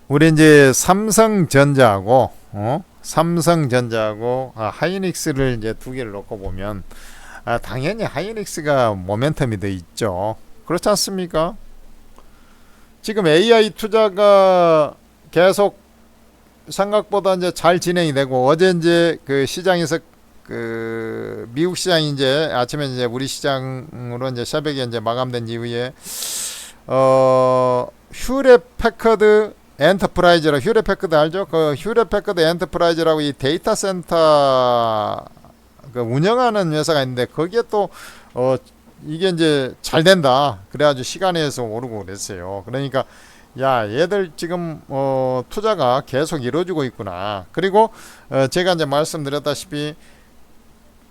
우리 이제 삼성전자하고 삼성전자하고 하이닉스를 이제 두 개를 놓고 보면 당연히 하이닉스가 모멘텀이 더 있죠. 그렇지 않습니까? 지금 AI 투자가 계속 생각보다 이제 잘 진행이 되고, 어제 이제 그 시장에서 그 미국 시장이 이제 아침에 이제 우리 시장으로 이제 새벽에 이제 마감된 이후에 휴렛 패커드 엔터프라이즈라, 휴렛 패커드 알죠? 그 휴렛 패커드 엔터프라이즈라고 이 데이터 센터 그 운영하는 회사가 있는데, 거기에 또 이게 이제 잘 된다 그래가지고 시간에서 오르고 그랬어요. 그러니까 야, 얘들 지금 투자가 계속 이루어지고 있구나. 그리고 제가 이제 말씀드렸다시피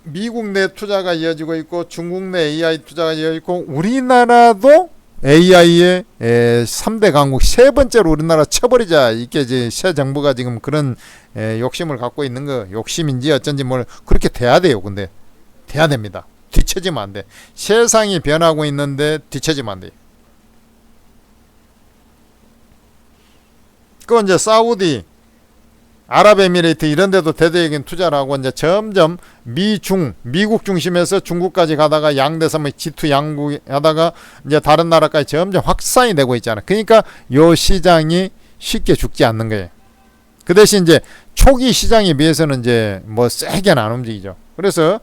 미국 내 투자가 이어지고 있고, 중국 내 AI 투자가 이어지고 있고, 우리나라도 AI의 3대 강국 세 번째로 우리나라 쳐버리자, 이게 이제 새 정부가 지금 그런 욕심을 갖고 있는 거, 욕심인지 어쩐지 뭘 그렇게 돼야 돼요. 근데 돼야 됩니다. 뒤처지면 안 돼. 세상이 변하고 있는데 뒤처지면 안 돼. 그 이제 사우디, 아랍에미레이트 이런 데도 대대적인 투자를 하고, 이제 점점 미국 중심에서 중국까지 가다가 양대섬의 G2 양국 하다가 이제 다른 나라까지 점점 확산이 되고 있잖아. 그러니까 요 시장이 쉽게 죽지 않는 거예요. 그 대신 이제 초기 시장에 비해서는 이제 뭐 세게는 안 움직이죠. 그래서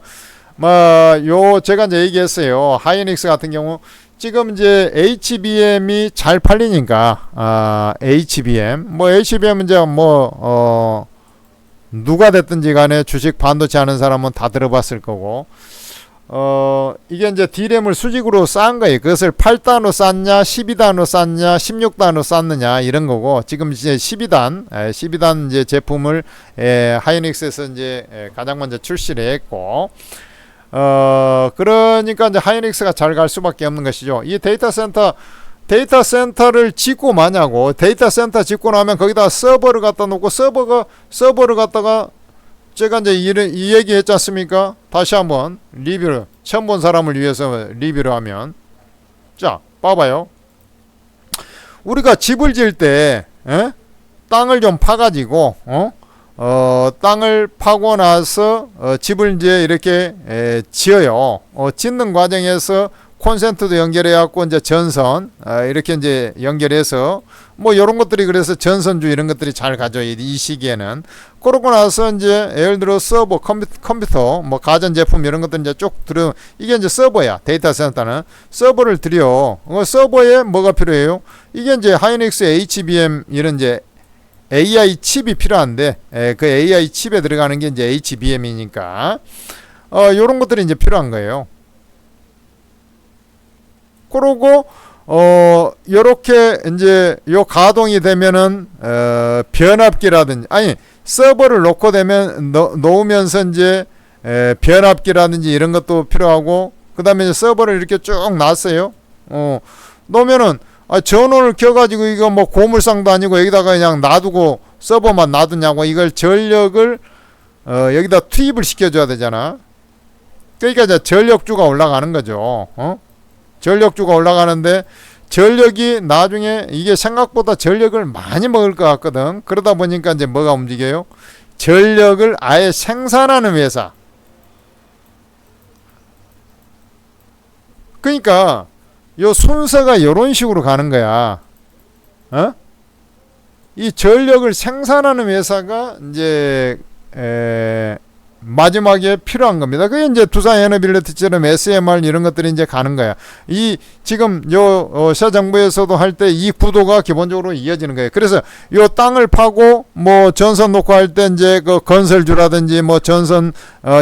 제가 이제 얘기했어요. 하이닉스 같은 경우 지금 이제 HBM이 잘 팔리니까, HBM은 이제 누가 됐든지 간에 주식 반도체 하는 사람은 다 들어봤을 거고, 이게 이제 D램을 수직으로 쌓은 거예요. 그것을 8단으로 쌓냐, 12단으로 쌓냐, 16단으로 쌓느냐, 이런 거고, 지금 이제 12단 이제 제품을 하이닉스에서 이제 가장 먼저 출시를 했고, 그러니까 이제 하이닉스가 잘 갈 수밖에 없는 것이죠. 이 데이터 센터를 짓고 마냐고, 데이터 센터 짓고 나면 거기다 서버를 갖다 놓고, 서버를 갖다가 제가 이제 이 얘기 했지 않습니까? 다시 한번 리뷰를, 처음 본 사람을 위해서 리뷰를 하면, 자, 봐봐요. 우리가 집을 지을 때, 땅을 좀 파가지고, 땅을 파고 나서 집을 이제 이렇게 지어요. 짓는 과정에서 콘센트도 연결해갖고 이제 전선 이렇게 이제 연결해서 뭐 이런 것들이, 그래서 전선주 이런 것들이 잘 가죠. 이 시기에는. 그러고 나서 이제 예를 들어 서버, 컴퓨터, 뭐 가전제품 이런 것들 이제 쭉 들여, 이게 이제 서버야. 데이터 센터는 서버를 들여. 서버에 뭐가 필요해요? 이게 이제 하이닉스 HBM 이런 이제 AI 칩이 필요한데, 그 AI 칩에 들어가는 게 이제 HBM이니까 요런 것들이 이제 필요한 거예요. 그러고 요렇게 이제 요 가동이 되면은 변압기라든지, 아니 서버를 놓고 되면 놓으면서 이제 변압기라든지 이런 것도 필요하고, 그 다음에 이제 서버를 이렇게 쭉 놨어요. 놓으면은 전원을 켜가지고 이거 뭐 고물상도 아니고 여기다가 그냥 놔두고 서버만 놔두냐고, 이걸 전력을 여기다 투입을 시켜줘야 되잖아. 그러니까 이제 전력주가 올라가는 거죠. 전력주가 올라가는데, 전력이 나중에 이게 생각보다 전력을 많이 먹을 것 같거든. 그러다 보니까 이제 뭐가 움직여요? 전력을 아예 생산하는 회사. 그러니까 요 순서가 요런 식으로 가는 거야. 이 전력을 생산하는 회사가 이제 마지막에 필요한 겁니다. 그게 이제 두산에너빌리티처럼 SMR 이런 것들이 이제 가는 거야. 이 지금 요 새 정부에서도 할 때 이 구도가 기본적으로 이어지는 거예요. 그래서 요 땅을 파고 뭐 전선 놓고 할 때 이제 그 건설주라든지 뭐 전선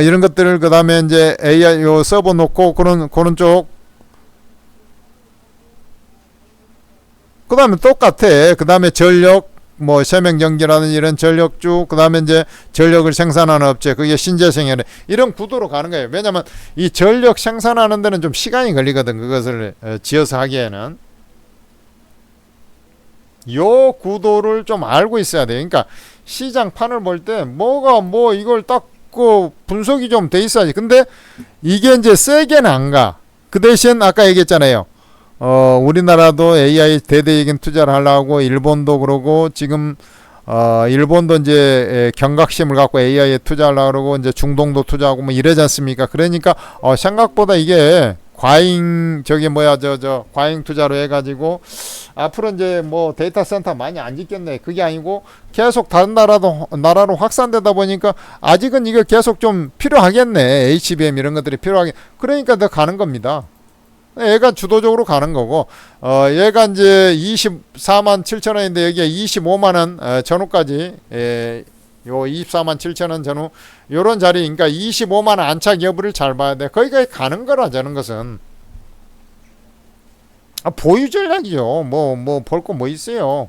이런 것들을, 그 다음에 이제 AI 요 서버 놓고 그런 쪽, 그 다음에 똑같아. 그 다음에 전력, 뭐 세명전기라든지 이런 전력주, 그 다음에 이제 전력을 생산하는 업체, 그게 신재생에너지, 이런 구도로 가는 거예요. 왜냐면 이 전력 생산하는 데는 좀 시간이 걸리거든. 그것을 지어서 하기에는. 요 구도를 좀 알고 있어야 돼요. 그러니까 시장판을 볼 때 뭐가 뭐 이걸 딱 그 분석이 좀 돼 있어야지. 근데 이게 이제 세게는 안 가. 그 대신 아까 얘기했잖아요. 우리나라도 AI 대대적인 투자를 하려고 일본도 그러고 지금 일본도 이제 경각심을 갖고 AI에 투자하려고 그러고 이제 중동도 투자하고 뭐 이러지 않습니까? 그러니까 생각보다 이게 과잉 과잉 투자로 해가지고 앞으로 이제 뭐 데이터 센터 많이 안 짓겠네. 그게 아니고 계속 다른 나라로 확산되다 보니까 아직은 이거 계속 좀 필요하겠네. HBM 이런 것들이 필요하게. 그러니까 더 가는 겁니다. 얘가 주도적으로 가는 거고, 얘가 이제 24만 7천 원인데 여기에 25만 원 전후까지, 요 24만 7천 원 전후 요런 자리, 그러니까 25만 원 안착 여부를 잘 봐야 돼. 거기까지 가는 거라 저는 것은 보유 전략이죠. 뭐 볼 거 뭐 있어요.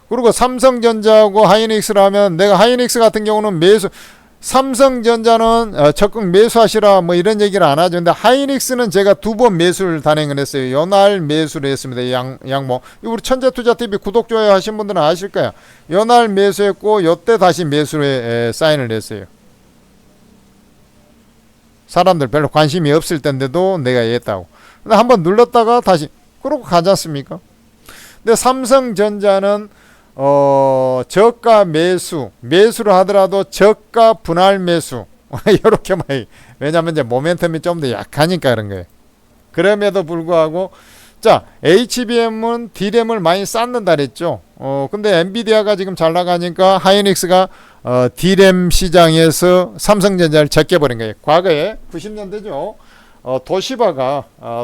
그리고 삼성전자하고 하이닉스를 하면 내가 하이닉스 같은 경우는 삼성전자는 적극 매수하시라 뭐 이런 얘기를 안 하죠. 근데 하이닉스는 제가 2번 매수를 단행을 했어요. 연할 매수를 했습니다. 양모. 우리 천재투자TV 구독 좋아요 하신 분들은 아실 거야. 연할 매수했고 요때 다시 매수에 사인을 했어요. 사람들 별로 관심이 없을 텐데도 내가 했다고. 근데 한번 눌렀다가 다시 그러고 가지 않습니까? 근데 삼성전자는 저가 매수를 하더라도 저가 분할 매수 이렇게 많이, 왜냐면 이제 모멘텀이 좀 더 약하니까 그런 거예요. 그럼에도 불구하고 자, HBM은 D램을 많이 쌓는다 그랬죠. 근데 엔비디아가 지금 잘 나가니까 하이닉스가 D램 시장에서 삼성전자를 제껴버린 거예요. 과거에 90년대죠.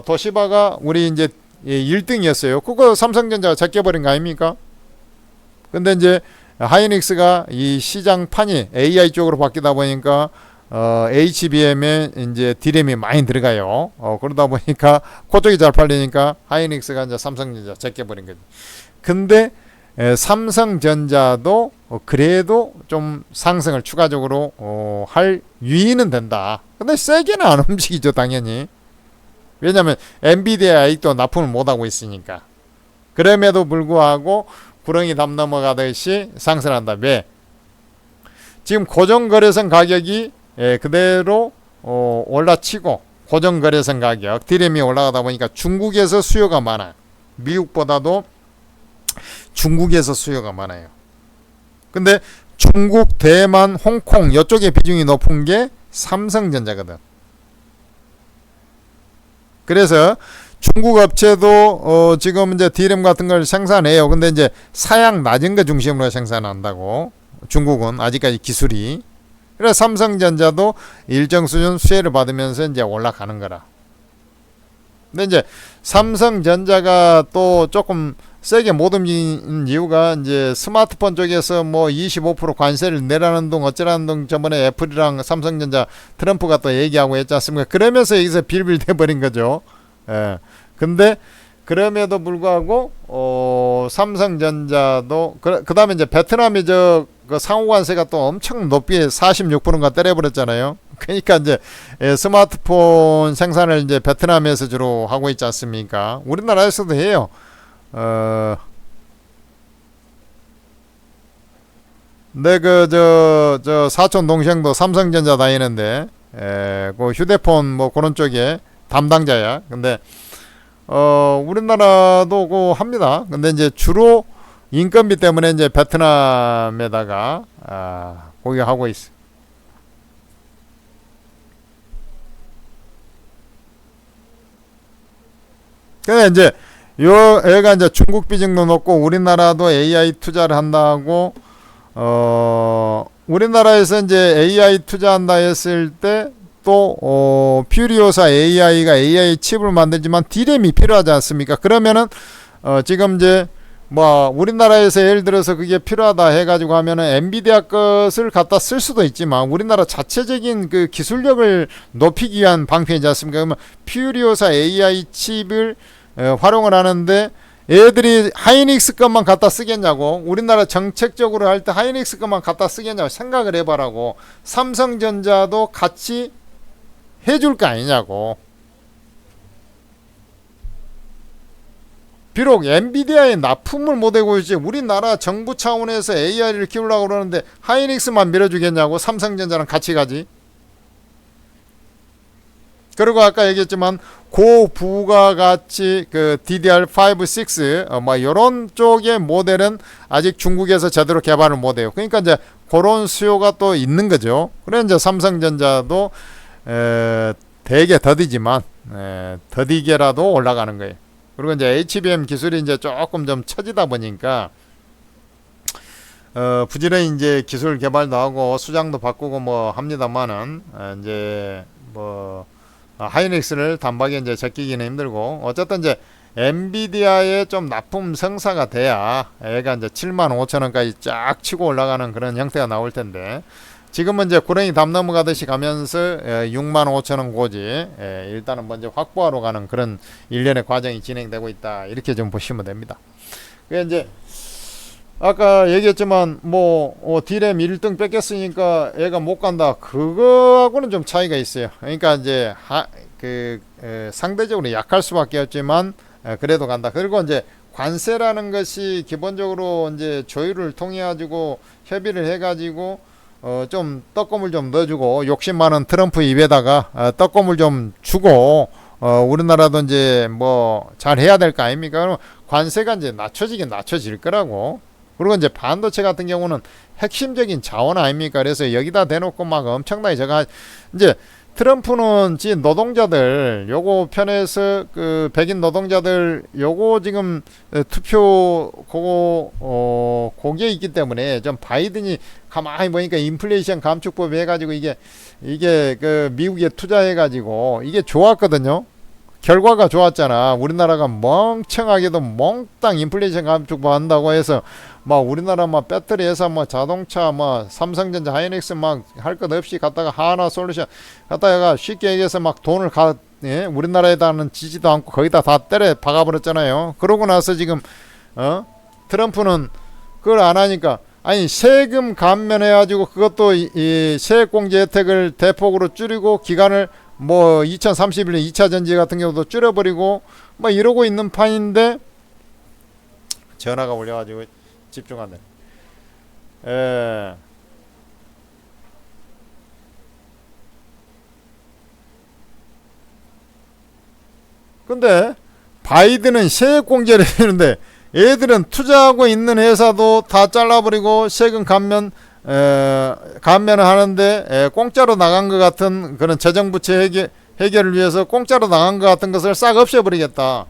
도시바가 우리 이제 1등이었어요. 그거 삼성전자가 제껴버린 거 아닙니까? 근데 이제 하이닉스가 이 시장판이 AI 쪽으로 바뀌다 보니까 HBM에 이제 D램이 많이 들어가요. 그러다 보니까 그쪽이 잘 팔리니까 하이닉스가 이제 삼성전자 제껴버린 거죠. 근데 삼성전자도 그래도 좀 상승을 추가적으로 할 유인은 된다. 근데 세게는 안 움직이죠, 당연히. 왜냐하면 엔비디아 아직도 납품을 못하고 있으니까. 그럼에도 불구하고 구렁이 담 넘어가듯이 상승한다. 왜? 지금 고정거래선 가격이 그대로 올라치고 고정거래선 가격 D램이 올라가다 보니까 중국에서 수요가 많아요. 미국보다도 중국에서 수요가 많아요. 근데 중국, 대만, 홍콩 이쪽에 비중이 높은 게 삼성전자거든. 그래서 중국 업체도 지금 이제 D램 같은 걸 생산해요. 근데 이제 사양 낮은 거 중심으로 생산한다고. 중국은 아직까지 기술이. 그래서 삼성전자도 일정 수준 수혜를 받으면서 이제 올라가는 거라. 근데 이제 삼성전자가 또 조금 세게 못 움직이는 이유가 이제 스마트폰 쪽에서 뭐 25% 관세를 내라는 둥 어쩌라는 둥 저번에 애플이랑 삼성전자 트럼프가 또 얘기하고 했지 않습니까? 그러면서 여기서 빌빌 돼버린 거죠. 예. 근데 그럼에도 불구하고 삼성전자도 그 다음에 이제 베트남이 그 상호관세가 또 엄청 높이 46%인가 때려버렸잖아요. 그러니까 이제 스마트폰 생산을 이제 베트남에서 주로 하고 있지 않습니까? 우리나라에서도 해요. 내 저 사촌 동생도 삼성전자 다니는데 그 휴대폰 뭐 그런 쪽에 담당자야. 근데 우리나라도 그 합니다. 근데 이제 주로 인건비 때문에 이제 베트남에다가 거기 하고 있어. 근데 이제 요 애가 이제 중국 비중도 높고 우리나라도 AI 투자를 한다고 우리나라에서 이제 AI 투자한다 했을 때 또 퓨리오사 AI가 AI 칩을 만들지만 D램이 필요하지 않습니까? 그러면은 지금 이제 뭐 우리나라에서 예를 들어서 그게 필요하다 해가지고 하면은 엔비디아 것을 갖다 쓸 수도 있지만 우리나라 자체적인 그 기술력을 높이기 위한 방편이지 않습니까? 그러면 퓨리오사 AI 칩을 활용을 하는데 얘들이 하이닉스 것만 갖다 쓰겠냐고, 우리나라 정책적으로 할 때 하이닉스 것만 갖다 쓰겠냐고 생각을 해봐라고. 삼성전자도 같이 해줄 거 아니냐고. 비록 엔비디아에 납품을 못하고 있지 우리나라 정부 차원에서 AI를 키우려고 그러는데 하이닉스만 밀어주겠냐고. 삼성전자랑 같이 가지. 그리고 아까 얘기했지만 고부가가치 그 DDR5, 6 뭐 이런 쪽의 모델은 아직 중국에서 제대로 개발을 못해요. 그러니까 이제 그런 수요가 또 있는 거죠. 그래 이제 삼성전자도 되게 더디지만 더디게라도 올라가는 거예요. 그리고 이제 HBM 기술이 이제 조금 좀 처지다 보니까 부지런히 이제 기술 개발도 하고 수장도 바꾸고 뭐 합니다만은 이제 뭐 하이닉스를 단박에 이제 제끼기는 힘들고 어쨌든 이제 엔비디아의 좀 납품 성사가 돼야 얘가 이제 75,000원까지 쫙 치고 올라가는 그런 형태가 나올 텐데 지금은 이제 구렁이 담 넘어가듯이 가면서 65,000원 고지 일단은 먼저 확보하러 가는 그런 일련의 과정이 진행되고 있다 이렇게 좀 보시면 됩니다. 그 이제 아까 얘기했지만 뭐 D램 1등 뺏겼으니까 얘가 못 간다 그거하고는 좀 차이가 있어요. 그러니까 이제 상대적으로 약할 수밖에 없지만 그래도 간다. 그리고 이제 관세라는 것이 기본적으로 이제 조율을 통해 가지고 협의를 해 가지고 좀 떡고물 좀 넣어주고 욕심 많은 트럼프 입에다가 떡고물 좀 주고 우리나라도 이제 뭐 잘 해야 될 거 아닙니까? 그럼 관세가 이제 낮춰지긴 낮춰질 거라고. 그리고 이제 반도체 같은 경우는 핵심적인 자원 아닙니까? 그래서 여기다 대놓고 막 엄청나게 제가 이제 트럼프는 지금 노동자들 요거 편에서 그 백인 노동자들 요거 지금 투표 그거 거기에 있기 때문에 좀 바이든이 가만히 보니까 인플레이션 감축법 해가지고 이게 그 미국에 투자해가지고 이게 좋았거든요. 결과가 좋았잖아. 우리나라가 멍청하게도 몽땅 인플레이션 감축 한다고 해서 막 우리나라 막 배터리 회사 뭐 자동차 뭐 삼성전자 하이닉스 막 할 것 없이 갖다가 하나 솔루션 갖다가 쉽게 얘기해서 막 돈을 우리나라에다는 지지도 않고 거기다 다 때려 박아버렸잖아요. 그러고 나서 지금 트럼프는 그걸 안 하니까 아니 세금 감면해가지고 그것도 이 세액공제 혜택을 대폭으로 줄이고 기간을 뭐 2031년 2차 전지 같은 경우도 줄여버리고 뭐 이러고 있는 판인데 전화가 올려가지고 집중한다. 근데 바이든은 세액 공제를 했는데 얘들은 투자하고 있는 회사도 다 잘라버리고 세금 감면을 하는데 공짜로 나간 것 같은 그런 재정부채 해결을 위해서 공짜로 나간 것 같은 것을 싹 없애버리겠다.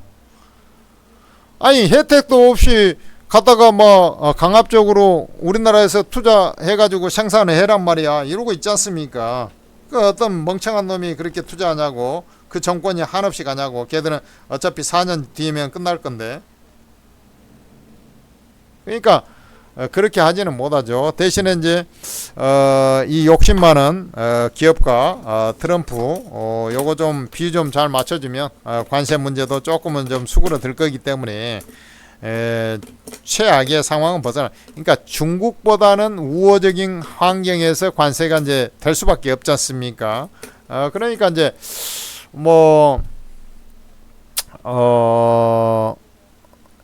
아니 혜택도 없이 갖다가 뭐 강압적으로 우리나라에서 투자해가지고 생산을 해란 말이야. 이러고 있지 않습니까? 그 어떤 멍청한 놈이 그렇게 투자하냐고 그 정권이 한없이 가냐고. 걔들은 어차피 4년 뒤면 끝날 건데. 그러니까 그렇게 하지는 못하죠. 대신에 이제 이 욕심 많은 기업가 트럼프 요거 좀 비유 좀 잘 맞춰주면 관세 문제도 조금은 좀 수그러들 거기 때문에 최악의 상황은 벗어나. 그러니까 중국보다는 우호적인 환경에서 관세가 이제 될 수밖에 없지 않습니까? 그러니까 이제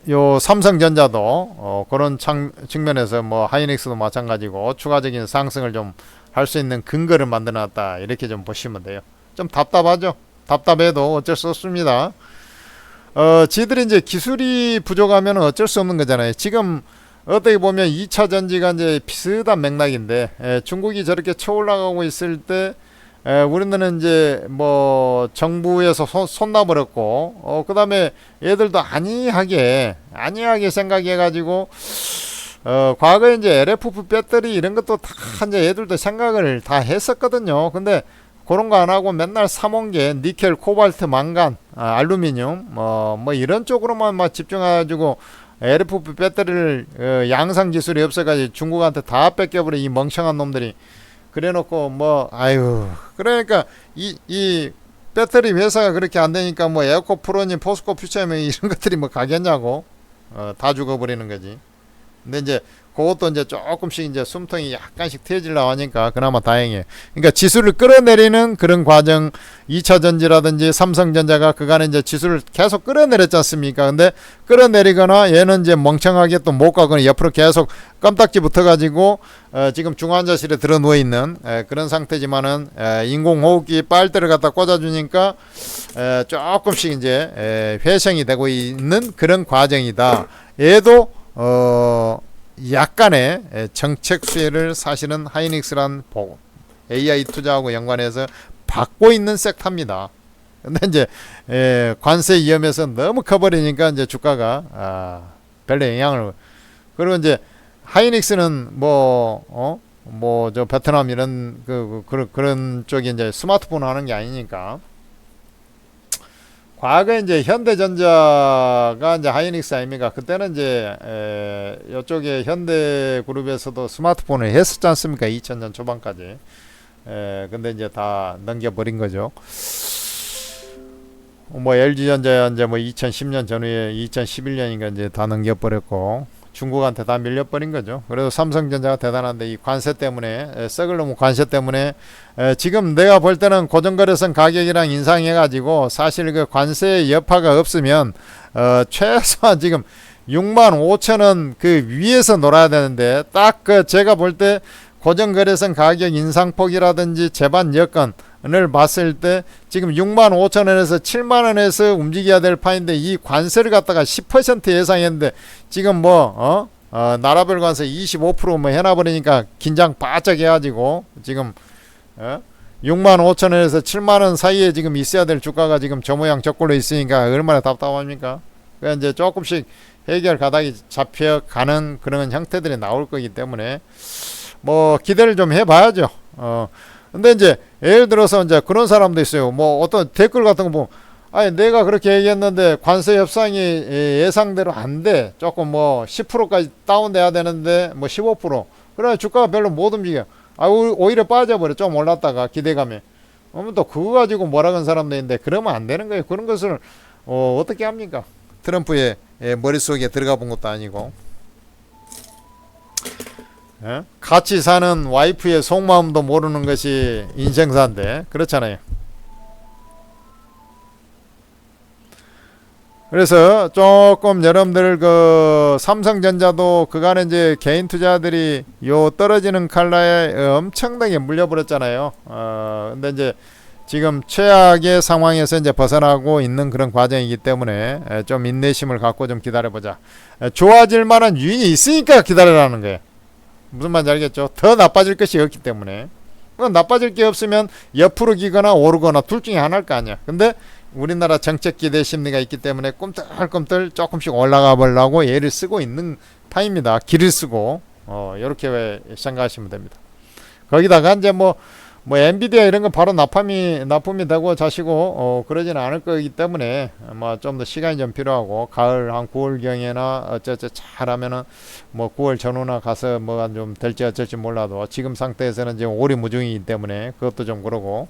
요 삼성전자도 그런 측면에서 뭐 하이닉스도 마찬가지고 추가적인 상승을 좀 할 수 있는 근거를 만들어놨다 이렇게 좀 보시면 돼요. 좀 답답하죠. 답답해도 어쩔 수 없습니다. 지들이 이제 기술이 부족하면 어쩔 수 없는 거잖아요. 지금 어떻게 보면 2차 전지가 이제 비슷한 맥락인데 중국이 저렇게 쳐 올라가고 있을 때 우리는 이제 뭐 정부에서 손 놔버렸고 그 다음에 얘들도 안이하게 생각해가지고 과거에 이제 LFP 배터리 이런 것도 다 이제 얘들도 생각을 다 했었거든요. 근데 그런 거 안 하고 맨날 사모은 게 니켈, 코발트, 망간, 알루미늄 뭐 이런 쪽으로만 막 집중해가지고 LFP 배터리를 양산 기술이 없어가지고 중국한테 다 뺏겨버린 이 멍청한 놈들이 그래놓고 그러니까 이 배터리 회사가 그렇게 안 되니까 뭐 에어코 프로님, 포스코 퓨처님 이런 것들이 뭐 가겠냐고 다 죽어버리는 거지. 근데 이제 그것도 이제 조금씩 이제 숨통이 약간씩 트여지려고 하니까 그나마 다행이에요. 그러니까 지수를 끌어내리는 그런 과정, 2차전지라든지 삼성전자가 그간에 이제 지수를 계속 끌어내렸지 않습니까? 근데 끌어내리거나 얘는 이제 멍청하게 또 못 가거나 옆으로 계속 껌딱지 붙어가지고 지금 중환자실에 들어 누워 있는 그런 상태지만은 인공호흡기 빨대를 갖다 꽂아주니까 조금씩 이제 회생이 되고 있는 그런 과정이다. 얘도 약간의 정책 수혜를 사실은 하이닉스란 AI 투자하고 연관해서 받고 있는 섹터입니다. 근데 이제 관세 위험에서 너무 커버리니까 이제 주가가 별로 영향을. 그리고 이제 하이닉스는 뭐 저 베트남 이런 그런 쪽이 이제 스마트폰 하는 게 아니니까. 과거에 이제 현대전자가 이제 하이닉스 아닙니까? 그때는 이제 이쪽에 현대그룹에서도 스마트폰을 했었지 않습니까? 2000년 초반까지. 근데 이제 다 넘겨버린 거죠. 뭐 LG전자 이제 뭐 2010년 전후에 2011년인가 이제 다 넘겨버렸고 중국한테 다 밀려버린 거죠. 그래도 삼성전자가 대단한데 이 관세 때문에 썩을 놈의 관세 때문에 지금 내가 볼 때는 고정거래선 가격이랑 인상해가지고 사실 그 관세 여파가 없으면 최소한 지금 65,000원 그 위에서 놀아야 되는데 딱 그 제가 볼 때 고정거래선 가격 인상폭이라든지 제반 여건을 봤을 때 지금 65,000원에서 7만원에서 움직여야 될 판인데 이 관세를 갖다가 10% 예상했는데 지금 나라별 관세 25% 해놔버리니까 긴장 바짝 해가지고 지금 65,000원에서 7만원 사이에 지금 있어야 될 주가가 지금 저 모양 저 꼴로 있으니까 얼마나 답답합니까? 그러니까 이제 조금씩 해결 가닥이 잡혀가는 그런 형태들이 나올 거기 때문에 뭐 기대를 좀 해봐야죠. 근데 이제 예를 들어서 이제 그런 사람도 있어요. 뭐 어떤 댓글 같은 거 보면 아니 내가 그렇게 얘기했는데 관세 협상이 예상대로 안 돼. 조금 뭐 10%까지 다운돼야 되는데 뭐 15%. 그래 주가가 별로 못 움직여. 오히려 빠져버려. 좀 올랐다가 기대감에. 또 그거 가지고 뭐라 그런 사람도 있는데 그러면 안 되는 거예요. 그런 것을 어떻게 합니까? 트럼프의 머릿속에 들어가 본 것도 아니고. 같이 사는 와이프의 속마음도 모르는 것이 인생사인데 그렇잖아요. 그래서 조금 여러분들 그 삼성전자도 그간에 이제 개인 투자들이 요 떨어지는 칼라에 엄청나게 물려버렸잖아요. 근데 이제 지금 최악의 상황에서 이제 벗어나고 있는 그런 과정이기 때문에 좀 인내심을 갖고 좀 기다려보자. 좋아질 만한 유인이 있으니까 기다리라는 거예요. 무슨 말인지 알겠죠? 더 나빠질 것이 없기 때문에. 나빠질 게 없으면 옆으로 기거나 오르거나 둘 중에 하나일 거 아니야. 근데 우리나라 정책 기대 심리가 있기 때문에 꿈틀꿈틀 조금씩 올라가 보려고 애를 쓰고 있는 타입니다. 길을 쓰고 이렇게 생각하시면 됩니다. 거기다가 이제 뭐 엔비디아 이런 건 바로 납품이 되고 자시고 그러지는 않을 거기 때문에 좀 더 시간이 좀 필요하고 가을 한 9월경에나 어쩌저 잘하면은 뭐 9월 전후나 가서 뭐가 좀 될지 어쩔지 몰라도 지금 상태에서는 지금 오리무중이기 때문에 그것도 좀 그러고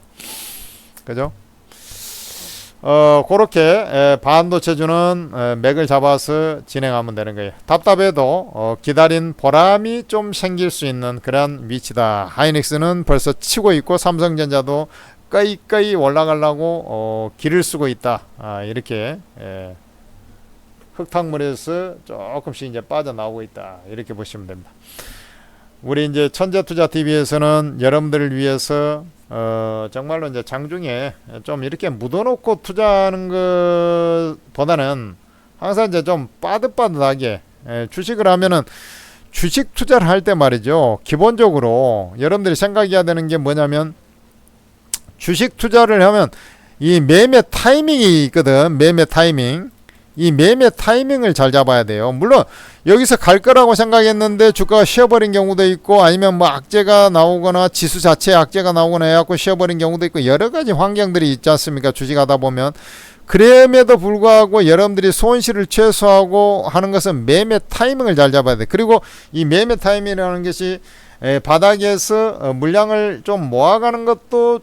그죠? 그렇게 반도체주는 맥을 잡아서 진행하면 되는 거예요. 답답해도 기다린 보람이 좀 생길 수 있는 그런 위치다. 하이닉스는 벌써 치고 있고 삼성전자도 꺼이 올라가려고 길을 쓰고 있다. 이렇게 흙탕물에서 조금씩 이제 빠져나오고 있다. 이렇게 보시면 됩니다. 우리 이제 천재투자TV에서는 여러분들을 위해서 정말로 이제 장중에 좀 이렇게 묻어놓고 투자하는 것보다는 항상 이제 좀 빠듯빠듯하게 주식을 하면은 주식 투자를 할 때 말이죠. 기본적으로 여러분들이 생각해야 되는 게 뭐냐면 주식 투자를 하면 이 매매 타이밍이 있거든. 매매 타이밍. 이 매매 타이밍을 잘 잡아야 돼요. 물론 여기서 갈 거라고 생각했는데 주가가 쉬어버린 경우도 있고 아니면 뭐 악재가 나오거나 지수 자체에 악재가 나오거나 해갖고 쉬어버린 경우도 있고 여러 가지 환경들이 있지 않습니까? 주식하다 보면. 그럼에도 불구하고 여러분들이 손실을 최소화하고 하는 것은 매매 타이밍을 잘 잡아야 돼. 그리고 이 매매 타이밍이라는 것이 바닥에서 물량을 좀 모아가는 것도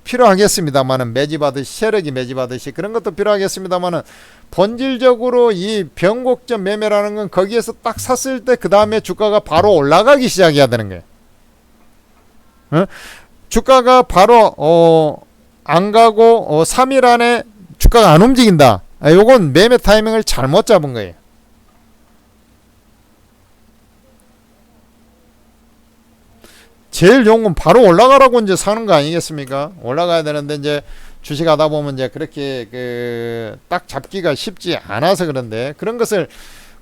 필요하겠습니다만은, 매집하듯이, 세력이 매집하듯이 그런 것도 필요하겠습니다만은, 본질적으로 이 변곡점 매매라는 건 거기에서 딱 샀을 때 그 다음에 주가가 바로 올라가기 시작해야 되는 거예요. 어? 주가가 바로 안 가고 3일 안에 주가가 안 움직인다. 요건 매매 타이밍을 잘못 잡은 거예요. 제일 좋은 건 바로 올라가라고 이제 사는 거 아니겠습니까? 올라가야 되는데 이제 주식 하다 보면 이제 그렇게 딱 잡기가 쉽지 않아서 그런데, 그런 것을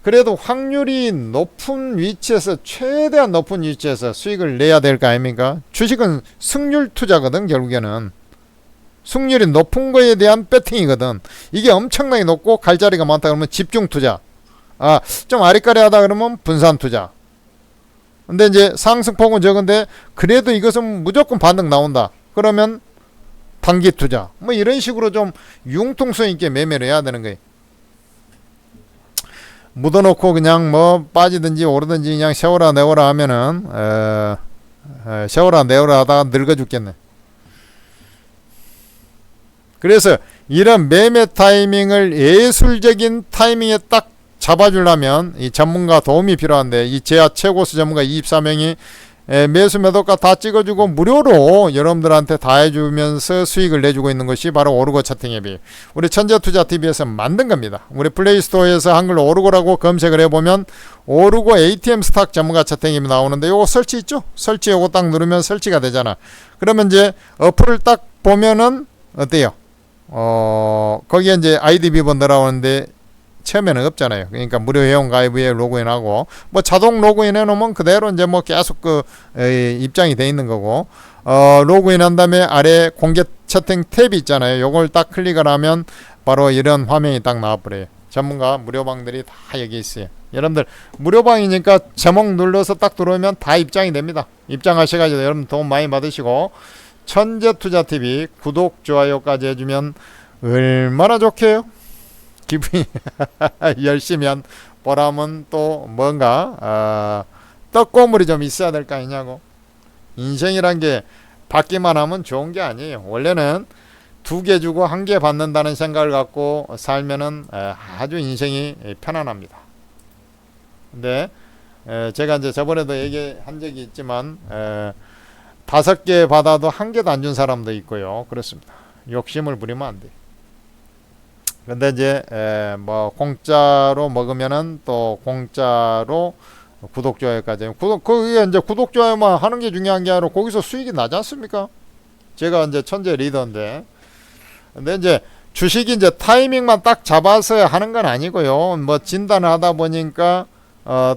그래도 확률이 높은 위치에서, 최대한 높은 위치에서 수익을 내야 될 거 아닙니까? 주식은 승률 투자거든. 결국에는 승률이 높은 거에 대한 배팅이거든. 이게 엄청나게 높고 갈자리가 많다 그러면 집중 투자, 좀 아리까리하다 그러면 분산 투자. 근데 이제 상승폭은 적은데 그래도 이것은 무조건 반등 나온다 그러면 단기 투자, 뭐 이런 식으로 좀 융통성 있게 매매를 해야 되는 거예요. 묻어놓고 그냥 뭐 빠지든지 오르든지 그냥 세워라 내워라 하면은 세워라 내워라 하다가 늙어 죽겠네. 그래서 이런 매매 타이밍을 예술적인 타이밍에 딱 잡아주려면 이 전문가 도움이 필요한데, 이 제야 최고수 전문가 24명이 매수 매도가 다 찍어주고 무료로 여러분들한테 다 해주면서 수익을 내주고 있는 것이 바로 오르고 차팅 앱이에요. 우리 천재투자TV에서 만든 겁니다. 우리 플레이스토어에서 한글로 오르고라고 검색을 해보면 오르고 ATM 스탁 전문가 차팅 앱이 나오는데, 요거 설치 있죠? 설치 요거 딱 누르면 설치가 되잖아. 그러면 이제 어플을 딱 보면은 어때요? 거기에 이제 아이디 비번 들어오는데 처음에는 없잖아요. 그러니까 무료 회원 가입 후에 로그인하고, 뭐 자동 로그인 해놓으면 그대로 이제 뭐 계속 입장이 돼 있는 거고, 로그인 한 다음에 아래 공개 채팅 탭이 있잖아요. 요걸 딱 클릭을 하면 바로 이런 화면이 딱 나와버려요. 전문가 무료방들이 다 여기 있어요. 여러분들 무료방이니까 제목 눌러서 딱 들어오면 다 입장이 됩니다. 입장하셔가지고 여러분 도움 많이 받으시고, 천재투자TV 구독 좋아요까지 해주면 얼마나 좋게요. 기분이 열심히 한 보람은 또 뭔가 떡고물이 좀 있어야 될 거 아니냐고. 인생이란 게 받기만 하면 좋은 게 아니에요. 원래는 2개 주고 1개 받는다는 생각을 갖고 살면은 아주 인생이 편안합니다. 근데 제가 이제 저번에도 얘기한 적이 있지만 5개 받아도 1개도 안 준 사람도 있고요. 그렇습니다. 욕심을 부리면 안 돼요. 근데 이제 뭐 공짜로 먹으면은 또 공짜로 구독 좋아요까지, 그게 이제 구독 좋아요만 하는 게 중요한 게 아니라 거기서 수익이 나지 않습니까? 제가 이제 천재 리더인데, 근데 이제 주식이 이제 타이밍만 딱 잡아서 하는 건 아니고요. 뭐 진단을 하다 보니까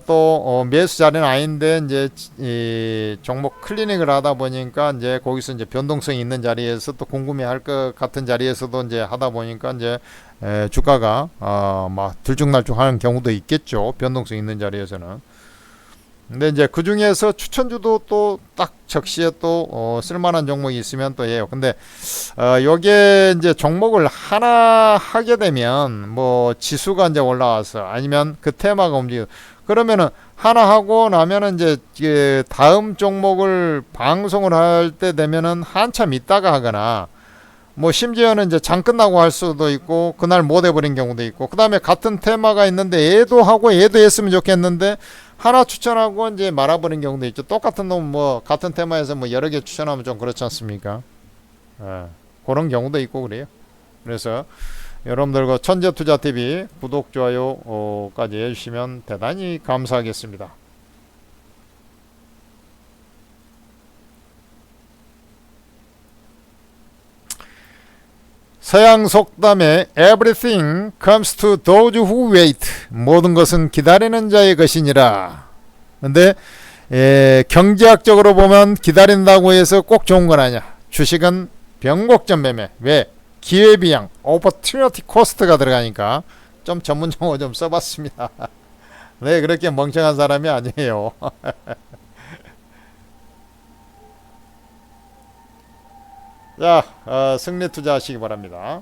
또 매수 자리는 아닌데 이제 이 종목 클리닉을 하다 보니까 이제 거기서 이제 변동성이 있는 자리에서 또 궁금해할 것 같은 자리에서도 이제 하다 보니까 이제 주가가 막 들쭉날쭉하는 경우도 있겠죠. 변동성 있는 자리에서는. 근데 이제 그 중에서 추천주도 또 딱 적시에 또 쓸만한 종목이 있으면 또 해요. 근데 요게 이제 종목을 하나 하게 되면 뭐 지수가 이제 올라와서 아니면 그 테마가 움직여, 그러면은 하나 하고 나면은 이제 다음 종목을 방송을 할 때 되면은 한참 있다가 하거나, 뭐 심지어는 이제 장 끝나고 할 수도 있고 그날 못 해버린 경우도 있고, 그 다음에 같은 테마가 있는데 얘도 하고 얘도 했으면 좋겠는데 하나 추천하고 이제 말아버린 경우도 있죠. 똑같은 놈 뭐 같은 테마에서 뭐 여러 개 추천하면 좀 그렇지 않습니까? 그런 경우도 있고 그래요. 그래서 여러분들과 천재투자TV 구독 좋아요까지 해주시면 대단히 감사하겠습니다. 서양 속담에 Everything comes to those who wait. 모든 것은 기다리는 자의 것이니라. 근데 경제학적으로 보면 기다린다고 해서 꼭 좋은 건 아니야. 주식은 변곡점 매매. 왜? 기회비용, opportunity cost가 들어가니까 좀 전문 용어 좀 써봤습니다. 네, 그렇게 멍청한 사람이 아니에요. 자, 승리 투자하시기 바랍니다.